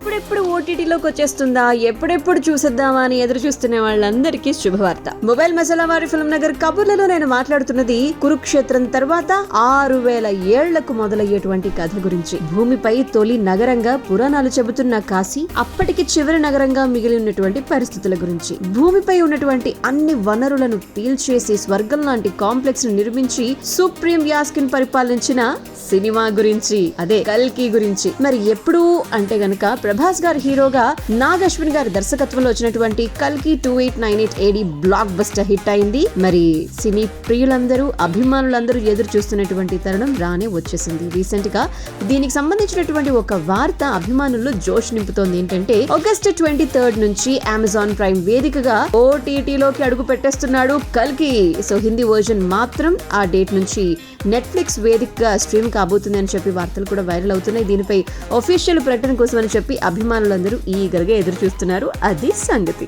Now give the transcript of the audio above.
ఎప్పుడెప్పుడు ఓటీటీలోకి వచ్చేస్తుందా, ఎప్పుడెప్పుడు చూసేద్దామా అని ఎదురు చూస్తున్న వాళ్ళందరికీ శుభవార్త. మొబైల్ మసాలా వారి ఫిల్మ్ నగర్ కబుర్లలో నేను మాట్లాడుతున్నది కురుక్షేత్రం తర్వాత 6000 ఏళ్లకు మొదలయ్యేటువంటి కథ గురించి. భూమిపై తొలి నగరంగా పురాణాలు చెబుతున్న కాశీ అప్పటికి చివరి నగరంగా మిగిలి ఉన్నటువంటి పరిస్థితుల గురించి, భూమిపై ఉన్నటువంటి అన్ని వనరులను పీల్చేసి స్వర్గం లాంటి కాంప్లెక్స్ ను నిర్మించి సుప్రీం యాస్కిన్ పరిపాలించిన సినిమా గురించి, అదే కల్కి గురించి. మరి ఎప్పుడు అంటే గనక ప్రభాస్ గారు హీరోగా నాగ్ అశ్విన్ గారి దర్శకత్వంలో వచ్చినటువంటి కల్కి 2898 AD బ్లాక్ బస్టర్ హిట్ అయింది. మరి సినీ ప్రియులందరూ అభిమానులందరూ ఎదురు చూస్తున్నటువంటి తరుణం రానే వచ్చేసింది. రీసెంట్ గా దీనికి సంబంధించినటువంటి ఒక వార్త అభిమానుల్లో జోష్ నింపుతోంది. ఏంటంటే ఆగస్ట్ 23 నుంచి అమెజాన్ ప్రైమ్ వేదికగా ఓటీటీలోకి అడుగు పెట్టేస్తున్నాడు కల్కి. సో హిందీ వర్జన్ మాత్రం ఆ డేట్ నుంచి నెట్ఫ్లిక్స్ వేదికగా స్ట్రీమ్ కాబోతుంది అని చెప్పి వార్తలు కూడా వైరల్ అవుతున్నాయి. దీనిపై అఫీషియల్ ప్రకటన కోసం అని చెప్పి అభిమానులందరూ ఈగర్గా ఎదురు చూస్తున్నారు. అది సంగతి.